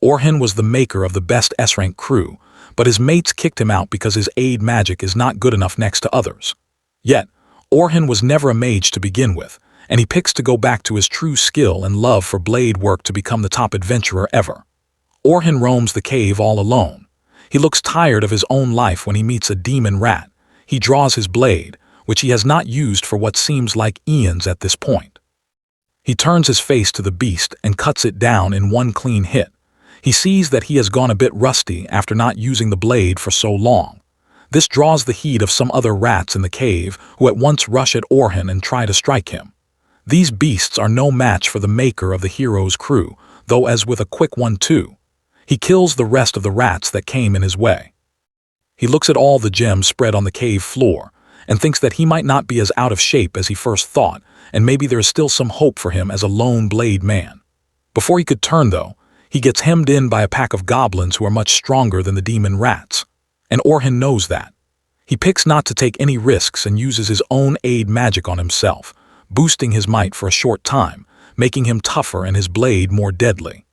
Orhun was the maker of the best S-rank crew, but his mates kicked him out because his aid magic is not good enough next to others. Yet, Orhun was never a mage to begin with, and he picks to go back to his true skill and love for blade work to become the top adventurer ever. Orhun roams the cave all alone. He looks tired of his own life when he meets a demon rat. He draws his blade, which he has not used for what seems like eons at this point. He turns his face to the beast and cuts it down in one clean hit. He sees that he has gone a bit rusty after not using the blade for so long. This draws the heat of some other rats in the cave who at once rush at Orhun and try to strike him. These beasts are no match for the maker of the hero's crew, though as with a quick 1-2. He kills the rest of the rats that came in his way. He looks at all the gems spread on the cave floor and thinks that he might not be as out of shape as he first thought, and maybe there is still some hope for him as a lone blade man. Before he could turn, though, he gets hemmed in by a pack of goblins who are much stronger than the demon rats, and Orhun knows that. He picks not to take any risks and uses his own aid magic on himself, boosting his might for a short time, making him tougher and his blade more deadly.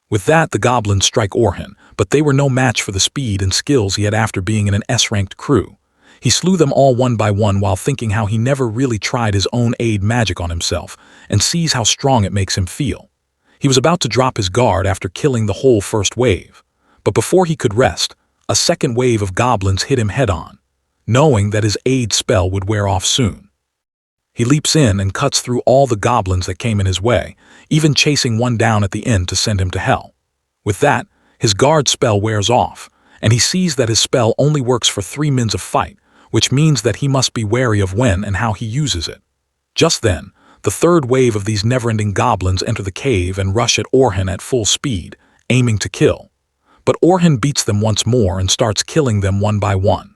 With that, the goblins strike Orhun, but they were no match for the speed and skills he had after being in an S-ranked crew. He slew them all one by one while thinking how he never really tried his own aid magic on himself and sees how strong it makes him feel. He was about to drop his guard after killing the whole first wave, but before he could rest, a second wave of goblins hit him head-on, knowing that his aid spell would wear off soon. He leaps in and cuts through all the goblins that came in his way, even chasing one down at the end to send him to hell. With that, his guard spell wears off, and he sees that his spell only works for 3 mins of fight, which means that he must be wary of when and how he uses it. Just then, the third wave of these never-ending goblins enter the cave and rush at Orhun at full speed, aiming to kill. But Orhun beats them once more and starts killing them one by one.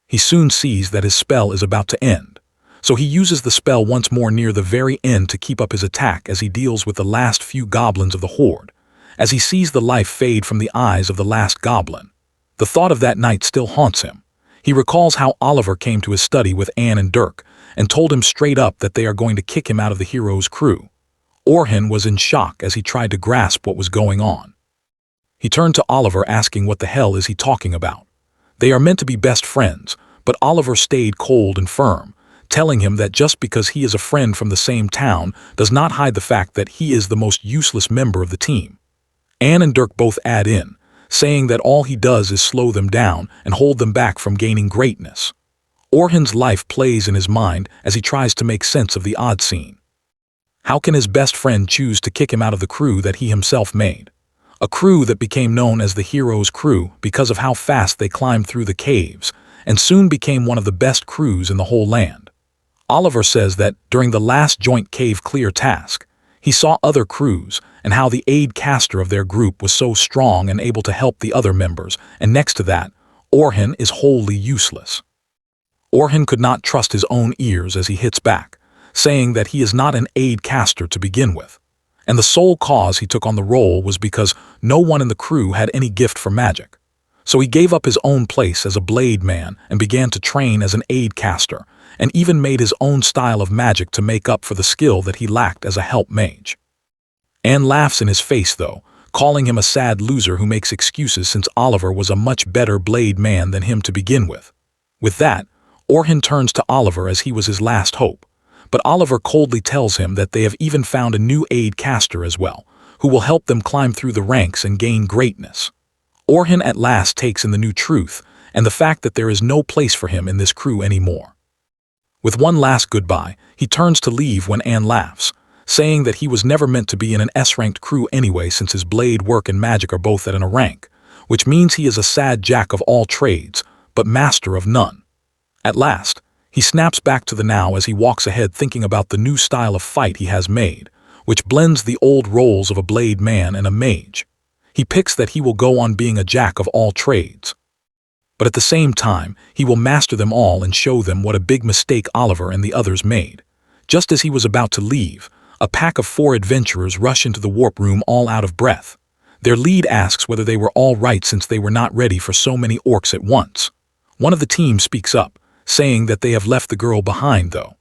He soon sees that his spell is about to end, so he uses the spell once more near the very end to keep up his attack as he deals with the last few goblins of the horde. As he sees the life fade from the eyes of the last goblin, the thought of that night still haunts him. He recalls how Oliver came to his study with Anne and Dirk and told him straight up that they are going to kick him out of the hero's crew. Orhun was in shock as he tried to grasp what was going on. He turned to Oliver asking what the hell is he talking about. They are meant to be best friends, but Oliver stayed cold and firm, telling him that just because he is a friend from the same town does not hide the fact that he is the most useless member of the team. Anne and Dirk both add in, saying that all he does is slow them down and hold them back from gaining greatness. Orhun's life plays in his mind as he tries to make sense of the odd scene. How can his best friend choose to kick him out of the crew that he himself made? A crew that became known as the hero's crew because of how fast they climbed through the caves, and soon became one of the best crews in the whole land. Oliver says that during the last joint cave clear task, he saw other crews and how the aid caster of their group was so strong and able to help the other members, and next to that, Orhun is wholly useless. Orhun could not trust his own ears as he hits back, saying that he is not an aid caster to begin with, and the sole cause he took on the role was because no one in the crew had any gift for magic. So he gave up his own place as a blade man and began to train as an aid caster, and even made his own style of magic to make up for the skill that he lacked as a help mage. Anne laughs in his face, though, calling him a sad loser who makes excuses since Oliver was a much better blade man than him to begin with. With that, Orhun turns to Oliver as he was his last hope, but Oliver coldly tells him that they have even found a new aid caster as well, who will help them climb through the ranks and gain greatness. Orhun at last takes in the new truth and the fact that there is no place for him in this crew anymore. With one last goodbye, he turns to leave when Anne laughs, saying that he was never meant to be in an S-ranked crew anyway since his blade work and magic are both at a rank, which means he is a sad jack of all trades, but master of none. At last, he snaps back to the now as he walks ahead thinking about the new style of fight he has made, which blends the old roles of a blade man and a mage. He picks that he will go on being a jack of all trades. But at the same time, he will master them all and show them what a big mistake Oliver and the others made. Just as he was about to leave, a pack of 4 adventurers rush into the warp room all out of breath. Their lead asks whether they were all right since they were not ready for so many orcs at once. One of the team speaks up, saying that they have left the girl behind, though.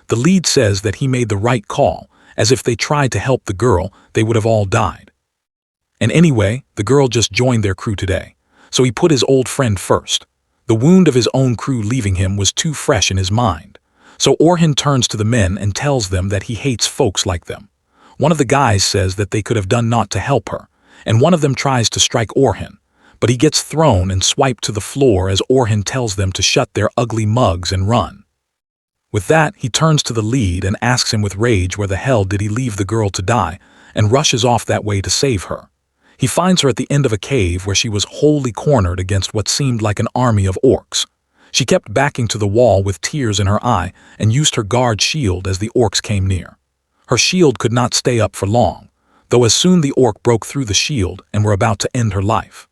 The lead says that he made the right call, as if they tried to help the girl, they would have all died. And anyway, the girl just joined their crew today, so he put his old friend first. The wound of his own crew leaving him was too fresh in his mind. So Orhun turns to the men and tells them that he hates folks like them. One of the guys says that they could have done naught to help her, and one of them tries to strike Orhun, but he gets thrown and swiped to the floor as Orhun tells them to shut their ugly mugs and run. With that, he turns to the lead and asks him with rage where the hell did he leave the girl to die, and rushes off that way to save her. He finds her at the end of a cave where she was wholly cornered against what seemed like an army of orcs. She kept backing to the wall with tears in her eye and used her guard shield as the orcs came near. Her shield could not stay up for long, though as soon the orc broke through the shield and were about to end her life.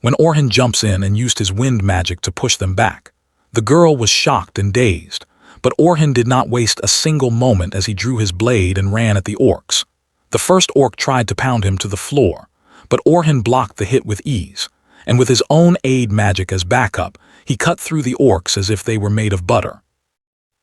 When Orhun jumps in and used his wind magic to push them back, the girl was shocked and dazed, but Orhun did not waste a single moment as he drew his blade and ran at the orcs. The first orc tried to pound him to the floor, but Orhun blocked the hit with ease, and with his own aid magic as backup, he cut through the orcs as if they were made of butter.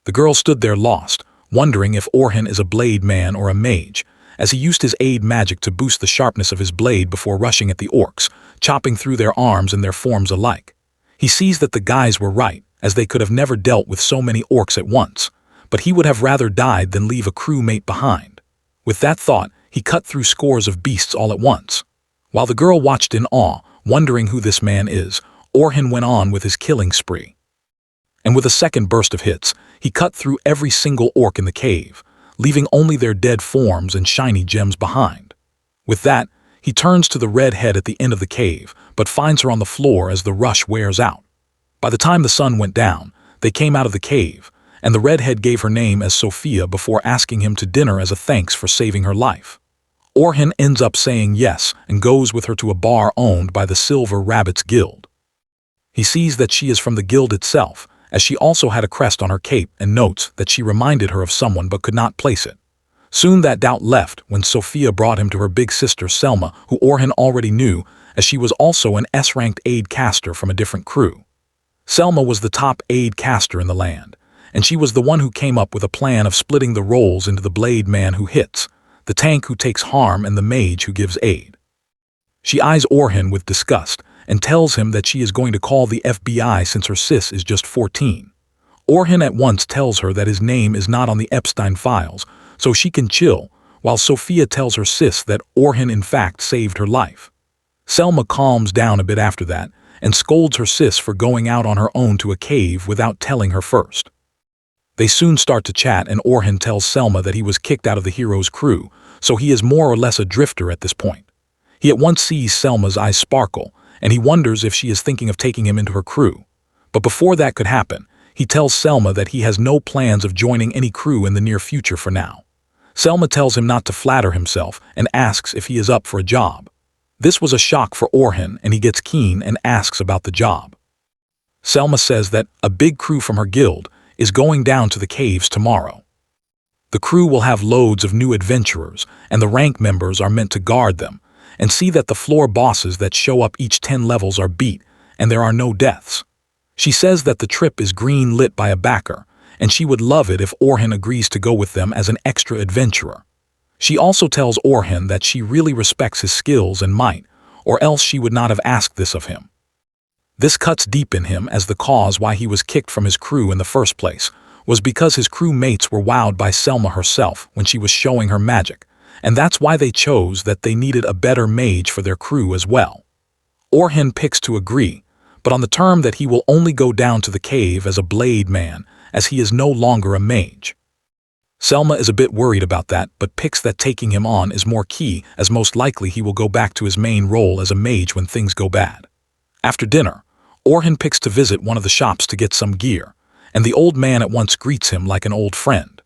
The girl stood there lost, wondering if Orhun is a blade man or a mage, as he used his aid magic to boost the sharpness of his blade before rushing at the orcs, chopping through their arms and their forms alike. He sees that the guys were right, as they could have never dealt with so many orcs at once, but he would have rather died than leave a crewmate behind. With that thought, he cut through scores of beasts all at once. While the girl watched in awe, wondering who this man is, Orhun went on with his killing spree. And with a second burst of hits, he cut through every single orc in the cave, leaving only their dead forms and shiny gems behind. With that, he turns to the red head at the end of the cave, but finds her on the floor as the rush wears out. By the time the sun went down, they came out of the cave, and the redhead gave her name as Sophia before asking him to dinner as a thanks for saving her life. Orhun ends up saying yes and goes with her to a bar owned by the Silver Rabbits Guild. He sees that she is from the guild itself, as she also had a crest on her cape, and notes that she reminded her of someone but could not place it. Soon that doubt left when Sophia brought him to her big sister Selma, who Orhun already knew, as she was also an S-ranked aid caster from a different crew. Selma was the top aid caster in the land, and she was the one who came up with a plan of splitting the roles into the blade man who hits, the tank who takes harm, and the mage who gives aid. She eyes Orhun with disgust and tells him that she is going to call the FBI since her sis is just 14. Orhun at once tells her that his name is not on the Epstein files, so she can chill, while Sophia tells her sis that Orhun in fact saved her life. Selma calms down a bit after that and scolds her sis for going out on her own to a cave without telling her first. They soon start to chat, and Orhun tells Selma that he was kicked out of the hero's crew, so he is more or less a drifter at this point. He at once sees Selma's eyes sparkle, and he wonders if she is thinking of taking him into her crew. But before that could happen, he tells Selma that he has no plans of joining any crew in the near future for now. Selma tells him not to flatter himself and asks if he is up for a job. This was a shock for Orhun, and he gets keen and asks about the job. Selma says that a big crew from her guild is going down to the caves tomorrow. The crew will have loads of new adventurers, and the rank members are meant to guard them and see that the floor bosses that show up each 10 levels are beat and there are no deaths. She says that the trip is green lit by a backer, and she would love it if Orhun agrees to go with them as an extra adventurer. She also tells Orhun that she really respects his skills and might, or else she would not have asked this of him. This cuts deep in him, as the cause why he was kicked from his crew in the first place was because his crew mates were wowed by Selma herself when she was showing her magic, and that's why they chose that they needed a better mage for their crew as well. Orhun picks to agree, but on the term that he will only go down to the cave as a blade man, as he is no longer a mage. Selma is a bit worried about that, but picks that taking him on is more key, as most likely he will go back to his main role as a mage when things go bad. After dinner, Orhun picks to visit one of the shops to get some gear, and the old man at once greets him like an old friend.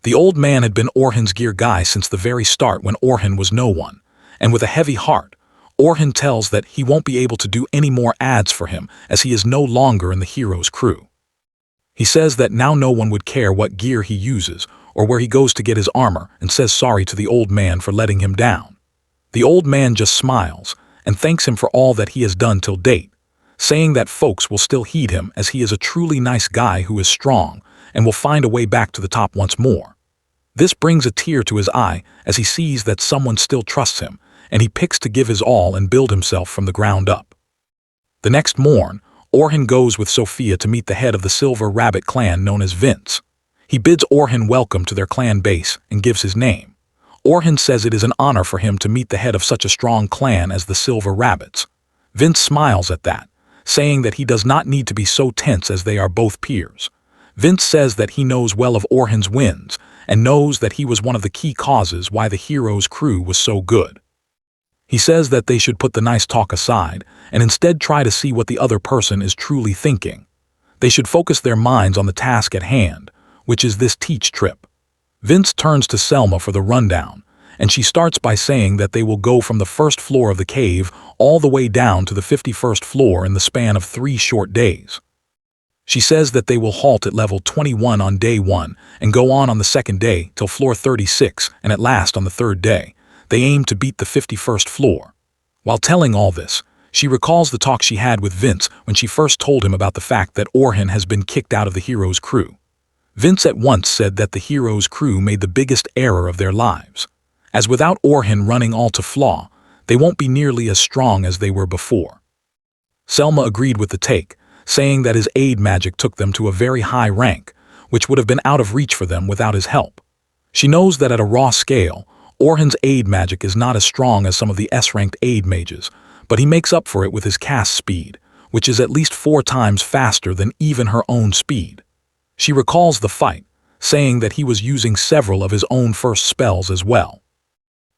The old man had been Orhun's gear guy since the very start when Orhun was no one, and with a heavy heart, Orhun tells that he won't be able to do any more ads for him as he is no longer in the hero's crew. He says that now no one would care what gear he uses or where he goes to get his armor, and says sorry to the old man for letting him down. The old man just smiles and thanks him for all that he has done till date, saying that folks will still heed him as he is a truly nice guy who is strong and will find a way back to the top once more. This brings a tear to his eye as he sees that someone still trusts him, and he picks to give his all and build himself from the ground up. The next morn, Orhun goes with Sophia to meet the head of the Silver Rabbit clan known as Vince. He bids Orhun welcome to their clan base and gives his name. Orhun says it is an honor for him to meet the head of such a strong clan as the Silver Rabbits. Vince smiles at that, saying that he does not need to be so tense as they are both peers. Vince says that he knows well of Orhun's wins and knows that he was one of the key causes why the hero's crew was so good. He says that they should put the nice talk aside and instead try to see what the other person is truly thinking. They should focus their minds on the task at hand, which is this teach trip. Vince turns to Selma for the rundown, and she starts by saying that they will go from the first floor of the cave all the way down to the 51st floor in the span of 3 short days. She says that they will halt at level 21 on day 1 and go on the second day till floor 36, and at last on the third day, they aim to beat the 51st floor. While telling all this, she recalls the talk she had with Vince when she first told him about the fact that Orhun has been kicked out of the hero's crew. Vince at once said that the hero's crew made the biggest error of their lives, as without Orhun running all to flaw, they won't be nearly as strong as they were before. Selma agreed with the take, saying that his aid magic took them to a very high rank, which would have been out of reach for them without his help. She knows that at a raw scale, Orhun's aid magic is not as strong as some of the S-ranked aid mages, but he makes up for it with his cast speed, which is at least 4 times faster than even her own speed. She recalls the fight, saying that he was using several of his own first spells as well.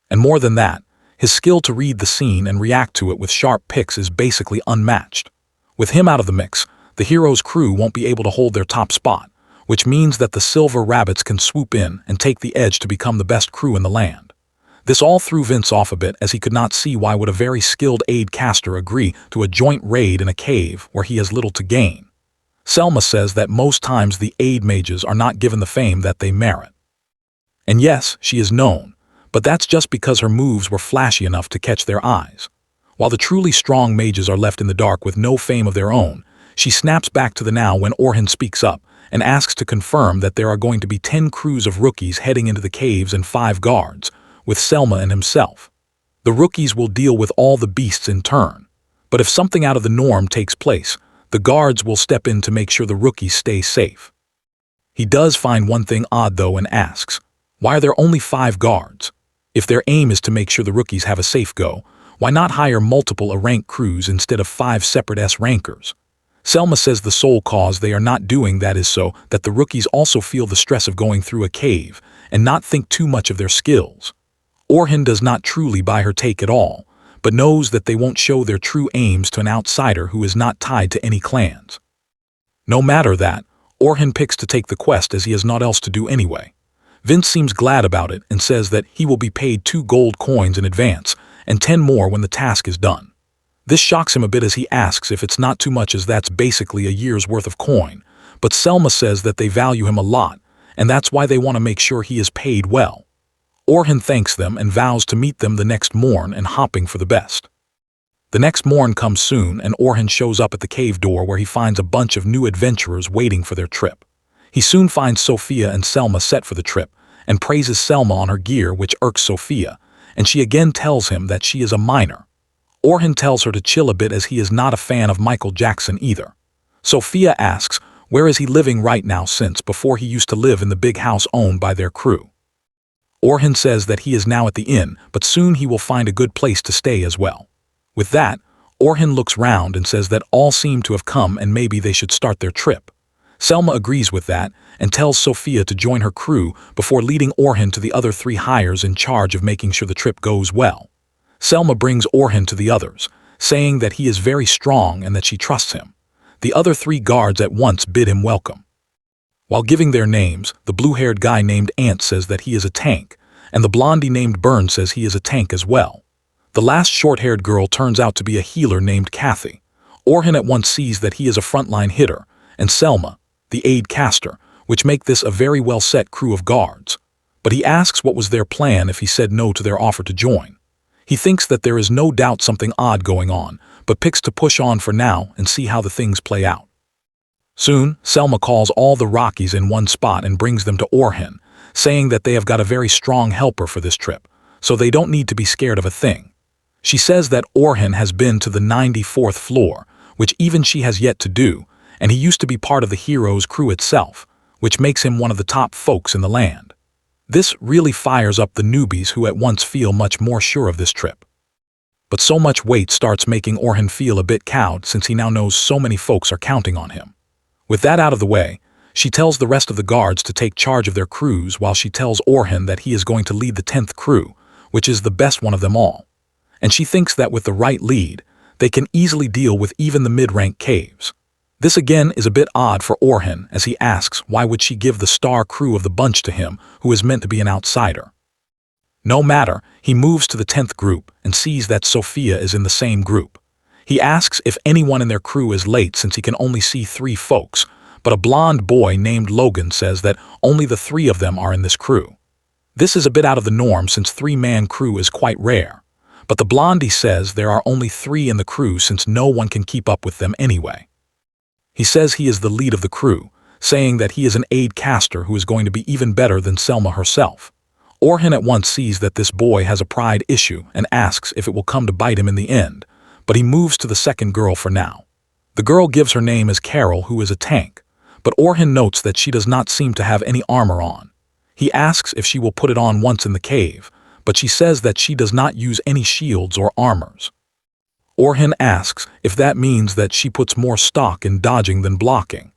And more than that, his skill to read the scene and react to it with sharp picks is basically unmatched. With him out of the mix, the hero's crew won't be able to hold their top spot, which means that the Silver Rabbits can swoop in and take the edge to become the best crew in the land. This all threw Vince off a bit, as he could not see why would a very skilled aid caster agree to a joint raid in a cave where he has little to gain. Selma says that most times the aid mages are not given the fame that they merit. And yes, she is known, but that's just because her moves were flashy enough to catch their eyes. While the truly strong mages are left in the dark with no fame of their own, she snaps back to the now when Orhun speaks up and asks to confirm that there are going to be 10 crews of rookies heading into the caves and 5 guards, with Selma and himself. The rookies will deal with all the beasts in turn, but if something out of the norm takes place, the guards will step in to make sure the rookies stay safe. He does find one thing odd though and asks, why are there only 5 guards? If their aim is to make sure the rookies have a safe go, why not hire multiple A-rank crews instead of 5 separate S-rankers? Selma says the sole cause they are not doing that is so that the rookies also feel the stress of going through a cave and not think too much of their skills. Orhun does not truly buy her take at all, but knows that they won't show their true aims to an outsider who is not tied to any clans. No matter that, Orhun picks to take the quest as he has naught else to do anyway. Vince seems glad about it and says that he will be paid 2 gold coins in advance and 10 more when the task is done. This shocks him a bit as he asks if it's not too much, as that's basically a year's worth of coin, but Selma says that they value him a lot and that's why they want to make sure he is paid well. Orhun thanks them and vows to meet them the next morn and hopping for the best. The next morn comes soon and Orhun shows up at the cave door where he finds a bunch of new adventurers waiting for their trip. He soon finds Sophia and Selma set for the trip and praises Selma on her gear, which irks Sophia, and she again tells him that she is a minor. Orhun tells her to chill a bit as he is not a fan of Michael Jackson either. Sophia asks where is he living right now since before he used to live in the big house owned by their crew. Orhun says that he is now at the inn, but soon he will find a good place to stay as well. With that, Orhun looks round and says that all seem to have come and maybe they should start their trip. Selma agrees with that and tells Sophia to join her crew before leading Orhun to the other 3 hires in charge of making sure the trip goes well. Selma brings Orhun to the others, saying that he is very strong and that she trusts him. The other 3 guards at once bid him welcome. While giving their names, the blue-haired guy named Ant says that he is a tank, and the blondie named Burn says he is a tank as well. The last short-haired girl turns out to be a healer named Kathy. Orhun at once sees that he is a frontline hitter, and Selma, the aid caster, which make this a very well-set crew of guards. But he asks what was their plan if he said no to their offer to join. He thinks that there is no doubt something odd going on, but picks to push on for now and see how the things play out. Soon, Selma calls all the Rockies in one spot and brings them to Orhun, saying that they have got a very strong helper for this trip, so they don't need to be scared of a thing. She says that Orhun has been to the 94th floor, which even she has yet to do, and he used to be part of the hero's crew itself, which makes him one of the top folks in the land. This really fires up the newbies who at once feel much more sure of this trip. But so much weight starts making Orhun feel a bit cowed since he now knows so many folks are counting on him. With that out of the way, she tells the rest of the guards to take charge of their crews while she tells Orhun that he is going to lead the 10th crew, which is the best one of them all. And she thinks that with the right lead, they can easily deal with even the mid-rank caves. This again is a bit odd for Orhun as he asks why would she give the star crew of the bunch to him who is meant to be an outsider. No matter, he moves to the 10th group and sees that Sophia is in the same group. He asks if anyone in their crew is late since he can only see 3 folks, but a blonde boy named Logan says that only the 3 of them are in this crew. This is a bit out of the norm since 3-man crew is quite rare, but the blondie says there are only 3 in the crew since no one can keep up with them anyway. He says he is the lead of the crew, saying that he is an aide caster who is going to be even better than Selma herself. Orhun at once sees that this boy has a pride issue and asks if it will come to bite him in the end, but he moves to the second girl for now. The girl gives her name as Carol, who is a tank, but Orhun notes that she does not seem to have any armor on. He asks if she will put it on once in the cave, but she says that she does not use any shields or armors. Orhun asks if that means that she puts more stock in dodging than blocking,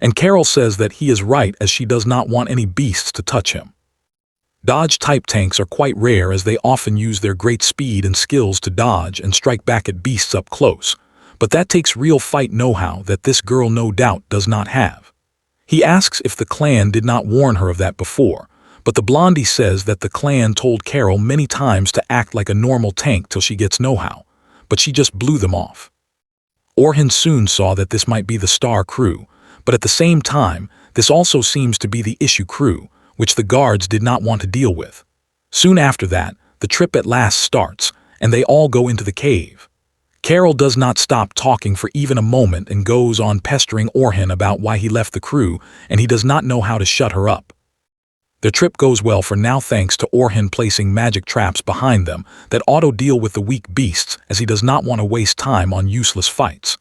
and Carol says that he is right as she does not want any beasts to touch him. Dodge-type tanks are quite rare as they often use their great speed and skills to dodge and strike back at beasts up close, but that takes real fight know-how that this girl no doubt does not have. He asks if the clan did not warn her of that before, but the blondie says that the clan told Carol many times to act like a normal tank till she gets know-how, but she just blew them off. Orhun soon saw that this might be the star crew, but at the same time, this also seems to be the issue crew, which the guards did not want to deal with. Soon after that, the trip at last starts, and they all go into the cave. Carol does not stop talking for even a moment and goes on pestering Orhun about why he left the crew, and he does not know how to shut her up. Their trip goes well for now thanks to Orhun placing magic traps behind them that auto-deal with the weak beasts as he does not want to waste time on useless fights.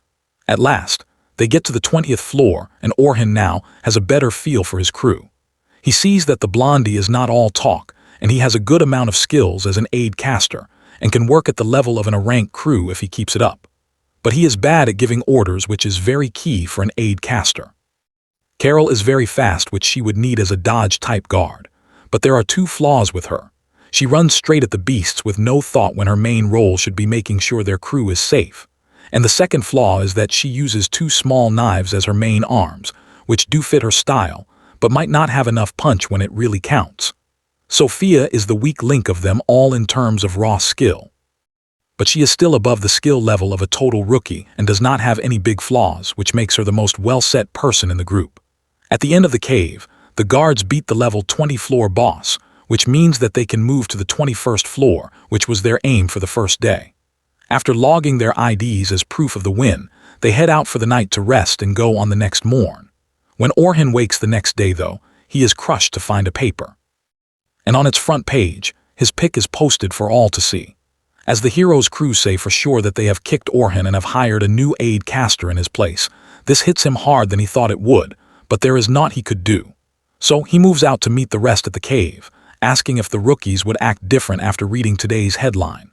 At last, they get to the 20th floor, and Orhun now has a better feel for his crew. He sees that the blondie is not all talk, and he has a good amount of skills as an aide caster, and can work at the level of a rank crew if he keeps it up. But he is bad at giving orders, which is very key for an aide caster. Carol is very fast, which she would need as a dodge-type guard, but there are 2 flaws with her. She runs straight at the beasts with no thought when her main role should be making sure their crew is safe. And the second flaw is that she uses 2 small knives as her main arms, which do fit her style, but might not have enough punch when it really counts. Sophia is the weak link of them all in terms of raw skill. But she is still above the skill level of a total rookie and does not have any big flaws, which makes her the most well-set person in the group. At the end of the cave, the guards beat the level 20 floor boss, which means that they can move to the 21st floor, which was their aim for the first day. After logging their IDs as proof of the win, they head out for the night to rest and go on the next morn. When Orhun wakes the next day, though, he is crushed to find a paper. And on its front page, his pic is posted for all to see. As the hero's crew say for sure that they have kicked Orhun and have hired a new aide caster in his place, this hits him hard than he thought it would, but there is naught he could do. So he moves out to meet the rest at the cave, asking if the rookies would act different after reading today's headline.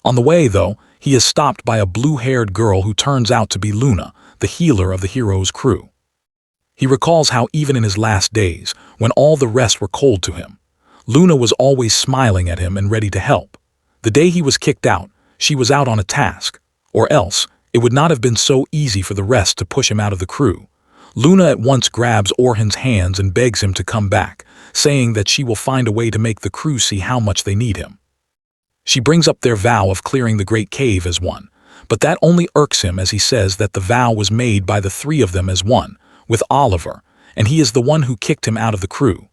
On the way, though, he is stopped by a blue-haired girl who turns out to be Luna, the healer of the hero's crew. He recalls how even in his last days, when all the rest were cold to him, Luna was always smiling at him and ready to help. The day he was kicked out, she was out on a task, or else it would not have been so easy for the rest to push him out of the crew. Luna at once grabs Orhun's hands and begs him to come back, saying that she will find a way to make the crew see how much they need him. She brings up their vow of clearing the Great Cave as one, but that only irks him as he says that the vow was made by the 3 of them as one, with Oliver, and he is the one who kicked him out of the crew.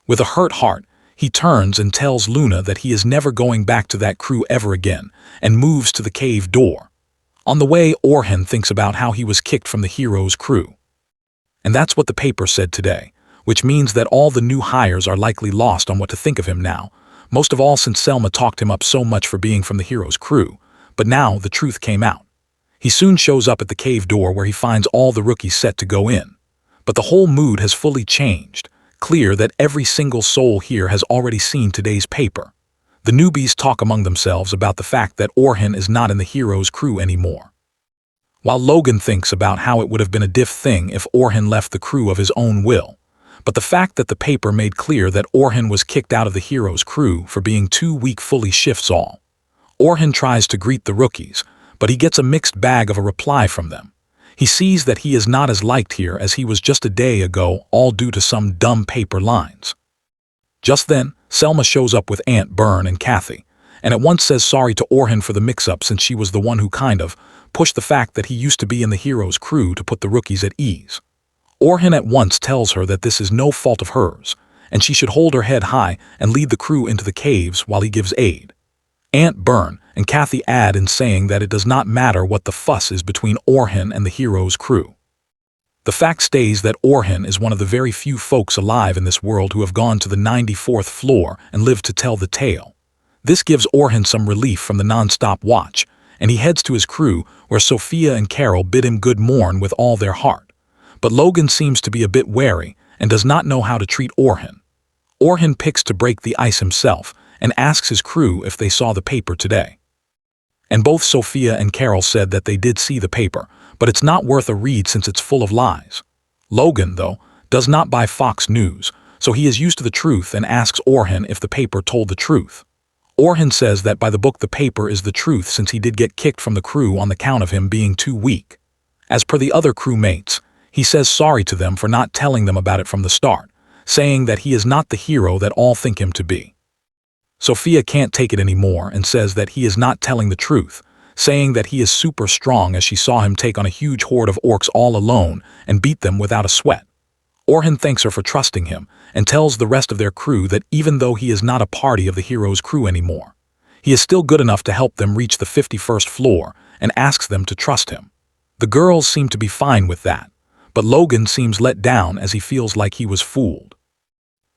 With a hurt heart, he turns and tells Luna that he is never going back to that crew ever again, and moves to the cave door. On the way, Orhun thinks about how he was kicked from the hero's crew. And that's what the paper said today, which means that all the new hires are likely lost on what to think of him now, most of all since Selma talked him up so much for being from the hero's crew, But now the truth came out. He soon shows up at the cave door where he finds all the rookies set to go in. But the whole mood has fully changed, clear that every single soul here has already seen today's paper. The newbies talk among themselves about the fact that Orhun is not in the hero's crew anymore. While Logan thinks about how it would have been a diff thing if Orhun left the crew of his own will. But the fact that the paper made clear that Orhun was kicked out of the hero's crew for being too weak fully shifts all. Orhun tries to greet the rookies, but he gets a mixed bag of a reply from them. He sees that he is not as liked here as he was just a day ago, all due to some dumb paper lines. Just then, Selma shows up with Aunt Byrne and Kathy, and at once says sorry to Orhun for the mix-up since she was the one who kind of pushed the fact that he used to be in the hero's crew to put the rookies at ease. Orhun at once tells her that this is no fault of hers, and she should hold her head high and lead the crew into the caves while he gives aid. Aunt Byrne and Kathy add in saying that it does not matter what the fuss is between Orhun and the hero's crew. The fact stays that Orhun is one of the very few folks alive in this world who have gone to the 94th floor and lived to tell the tale. This gives Orhun some relief from the non-stop watch, and he heads to his crew where Sophia and Carol bid him good morn with all their heart. But Logan seems to be a bit wary and does not know how to treat Orhun. Orhun picks to break the ice himself and asks his crew if they saw the paper today. And both Sophia and Carol said that they did see the paper, but it's not worth a read since it's full of lies. Logan, though, does not buy Fox News, so he is used to the truth and asks Orhun if the paper told the truth. Orhun says that by the book the paper is the truth since he did get kicked from the crew on the count of him being too weak. As per the other crewmates, he says sorry to them for not telling them about it from the start, saying that he is not the hero that all think him to be. Sophia can't take it anymore and says that he is not telling the truth, saying that he is super strong as she saw him take on a huge horde of orcs all alone and beat them without a sweat. Orhun thanks her for trusting him and tells the rest of their crew that even though he is not a party of the hero's crew anymore, he is still good enough to help them reach the 51st floor and asks them to trust him. The girls seem to be fine with that, but Logan seems let down as he feels like he was fooled.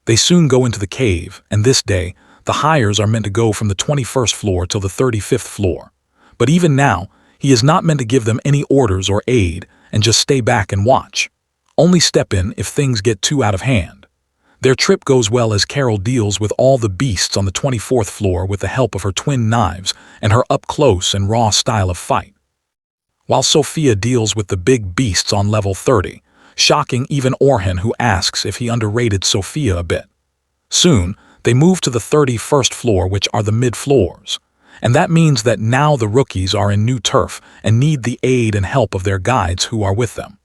They soon go into the cave, and this day, the hires are meant to go from the 21st floor till the 35th floor. But even now, he is not meant to give them any orders or aid and just stay back and watch. Only step in if things get too out of hand. Their trip goes well as Carol deals with all the beasts on the 24th floor with the help of her twin knives and her up-close and raw style of fight. While Sophia deals with the big beasts on level 30, shocking even Orhun, who asks if he underrated Sophia a bit. Soon, they move to the 31st floor, which are the mid-floors, and that means that now the rookies are in new turf and need the aid and help of their guides who are with them.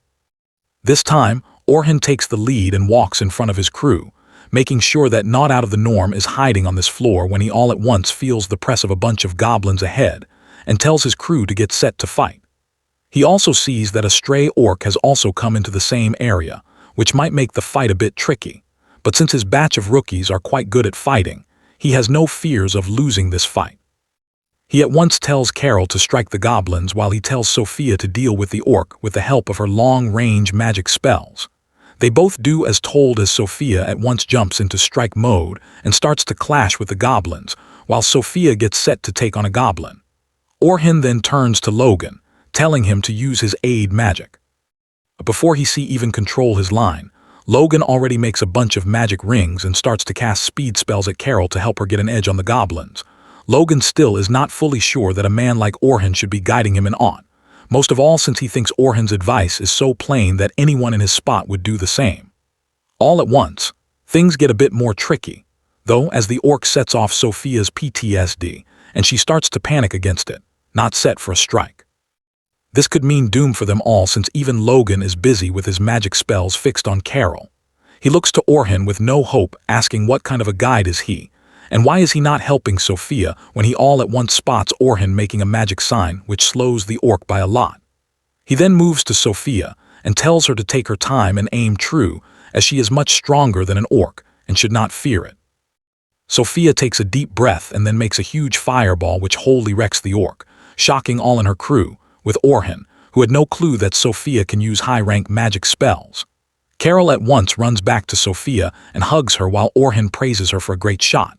This time, Orhun takes the lead and walks in front of his crew, making sure that not out of the norm is hiding on this floor when he all at once feels the press of a bunch of goblins ahead and tells his crew to get set to fight. He also sees that a stray orc has also come into the same area, which might make the fight a bit tricky, but since his batch of rookies are quite good at fighting, he has no fears of losing this fight. He at once tells Carol to strike the goblins while he tells Sophia to deal with the orc with the help of her long-range magic spells. They both do as told as Sophia at once jumps into strike mode and starts to clash with the goblins, while Sophia gets set to take on a goblin. Orhun then turns to Logan, telling him to use his aid magic. But before he even control his line, Logan already makes a bunch of magic rings and starts to cast speed spells at Carol to help her get an edge on the goblins. Logan still is not fully sure that a man like Orhun should be guiding him in aught, most of all since he thinks Orhun's advice is so plain that anyone in his spot would do the same. All at once, things get a bit more tricky, though, as the orc sets off Sophia's PTSD, and she starts to panic against it, not set for a strike. This could mean doom for them all since even Logan is busy with his magic spells fixed on Carol. He looks to Orhun with no hope, asking what kind of a guide is he, and why is he not helping Sophia when he all at once spots Orhun making a magic sign which slows the orc by a lot. He then moves to Sophia and tells her to take her time and aim true, as she is much stronger than an orc and should not fear it. Sophia takes a deep breath and then makes a huge fireball which wholly wrecks the orc, shocking all in her crew, with Orhun, who had no clue that Sophia can use high-rank magic spells. Carol at once runs back to Sophia and hugs her while Orhun praises her for a great shot.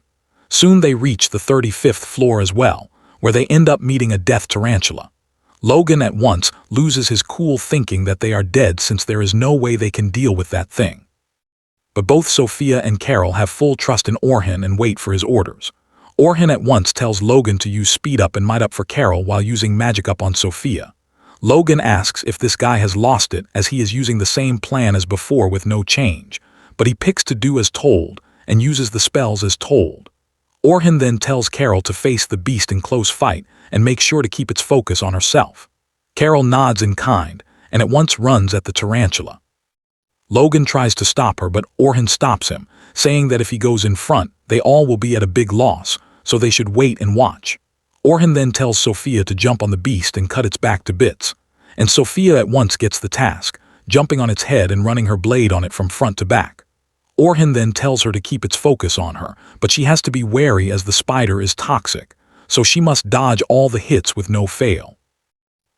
Soon they reach the 35th floor as well, where they end up meeting a death tarantula. Logan at once loses his cool, thinking that they are dead since there is no way they can deal with that thing. But both Sophia and Carol have full trust in Orhun and wait for his orders. Orhun at once tells Logan to use speed up and might up for Carol while using magic up on Sophia. Logan asks if this guy has lost it, as he is using the same plan as before with no change, but he picks to do as told and uses the spells as told. Orhun then tells Carol to face the beast in close fight and make sure to keep its focus on herself. Carol nods in kind and at once runs at the tarantula. Logan tries to stop her, but Orhun stops him, saying that if he goes in front, they all will be at a big loss, so they should wait and watch. Orhun then tells Sophia to jump on the beast and cut its back to bits, and Sophia at once gets the task, jumping on its head and running her blade on it from front to back. Orhun then tells her to keep its focus on her, but she has to be wary as the spider is toxic, so she must dodge all the hits with no fail.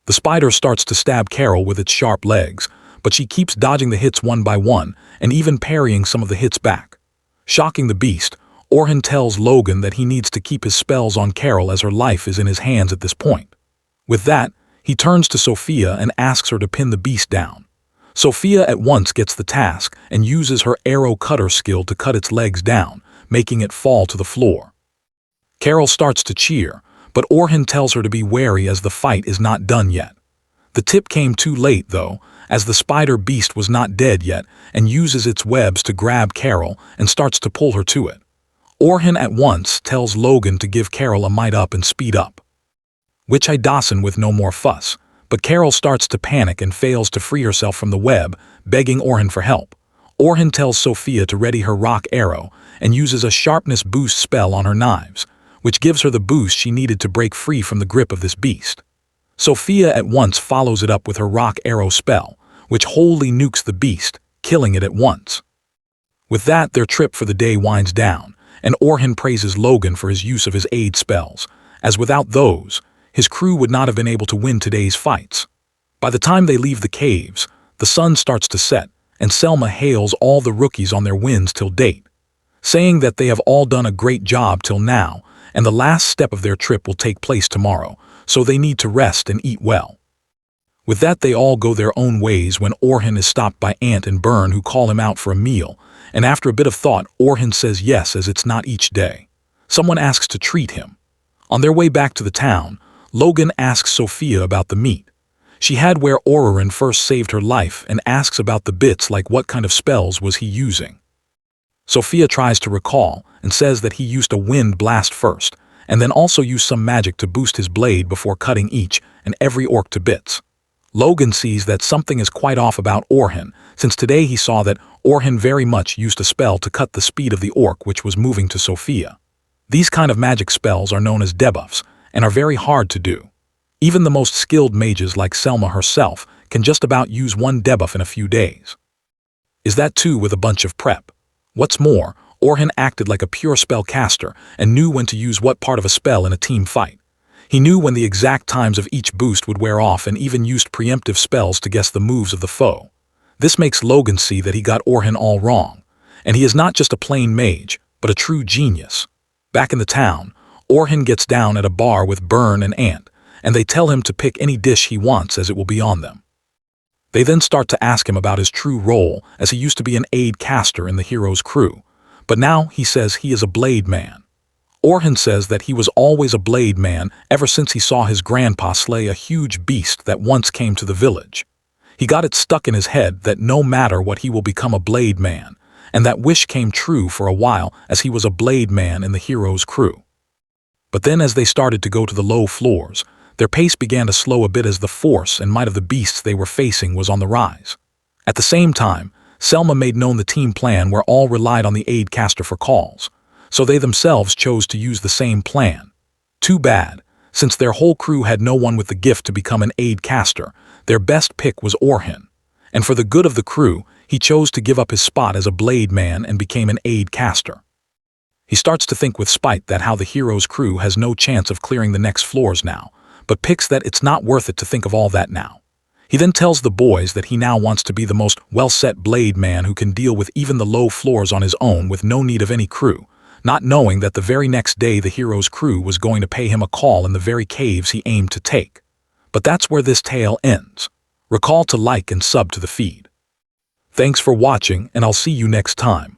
The spider starts to stab Carol with its sharp legs, but she keeps dodging the hits one by one and even parrying some of the hits back. Shocking the beast, Orhun tells Logan that he needs to keep his spells on Carol as her life is in his hands at this point. With that, he turns to Sophia and asks her to pin the beast down. Sophia at once gets the task and uses her arrow cutter skill to cut its legs down, making it fall to the floor. Carol starts to cheer, but Orhun tells her to be wary as the fight is not done yet. The tip came too late, though, as the spider beast was not dead yet and uses its webs to grab Carol and starts to pull her to it. Orhun at once tells Logan to give Carol a might up and speed up, which I Dawson with no more fuss, but Carol starts to panic and fails to free herself from the web, begging Orhun for help. Orhun tells Sophia to ready her rock arrow and uses a sharpness boost spell on her knives, which gives her the boost she needed to break free from the grip of this beast. Sophia at once follows it up with her rock arrow spell, which wholly nukes the beast, killing it at once. With that, their trip for the day winds down, and Orhun praises Logan for his use of his aid spells, as without those, his crew would not have been able to win today's fights. By the time they leave the caves, the sun starts to set, and Selma hails all the rookies on their wins till date, saying that they have all done a great job till now, and the last step of their trip will take place tomorrow, so they need to rest and eat well. With that, they all go their own ways when Orhun is stopped by Ant and Burn, who call him out for a meal, and after a bit of thought, Orhun says yes, as it's not each day. Someone asks to treat him. On their way back to the town, Logan asks Sophia about the meat. She had where Orhun first saved her life and asks about the bits, like what kind of spells was he using. Sophia tries to recall and says that he used a wind blast first, and then also used some magic to boost his blade before cutting each and every orc to bits. Logan sees that something is quite off about Orhun, since today he saw that Orhun very much used a spell to cut the speed of the orc which was moving to Sophia. These kind of magic spells are known as debuffs and are very hard to do. Even the most skilled mages like Selma herself can just about use one debuff in a few days. Is that too with a bunch of prep? What's more, Orhun acted like a pure spellcaster and knew when to use what part of a spell in a team fight. He knew when the exact times of each boost would wear off and even used preemptive spells to guess the moves of the foe. This makes Logan see that he got Orhun all wrong, and he is not just a plain mage, but a true genius. Back in the town, Orhun gets down at a bar with Burn and Ant, and they tell him to pick any dish he wants as it will be on them. They then start to ask him about his true role, as he used to be an aid caster in the hero's crew, but now he says he is a blade man. Orhun says that he was always a blade man ever since he saw his grandpa slay a huge beast that once came to the village. He got it stuck in his head that no matter what he will become a blade man, and that wish came true for a while as he was a blade man in the hero's crew. But then as they started to go to the low floors, their pace began to slow a bit as the force and might of the beasts they were facing was on the rise. At the same time, Selma made known the team plan where all relied on the aid caster for calls, so they themselves chose to use the same plan. Too bad, since their whole crew had no one with the gift to become an aid caster, their best pick was Orhun, and for the good of the crew, he chose to give up his spot as a blade man and became an aid caster. He starts to think with spite that how the hero's crew has no chance of clearing the next floors now, but picks that it's not worth it to think of all that now. He then tells the boys that he now wants to be the most well-set blade man who can deal with even the low floors on his own with no need of any crew, not knowing that the very next day the hero's crew was going to pay him a call in the very caves he aimed to take. But that's where this tale ends. Recall to like and sub to the feed. Thanks for watching, and I'll see you next time.